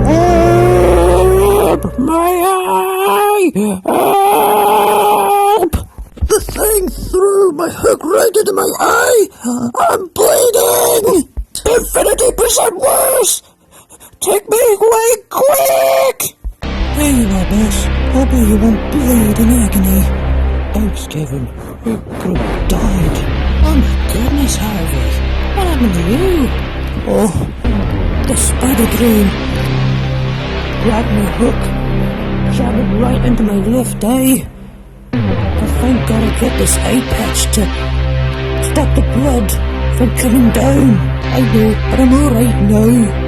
Help! My eye! Help! The thing threw my hook right into my eye! I'm bleeding! Infinity percent worse! Take me away quick! There you are, boss. Hope you won't bleed in agony. Thanks, Kevin. You could have died. Oh my goodness, Harvey. What happened to you? Oh, the spider dream. Grabbed my hook. Jabbed it right into my left eye. But thank God I got this eye patch to stop the blood from coming down. I know, but I'm alright now.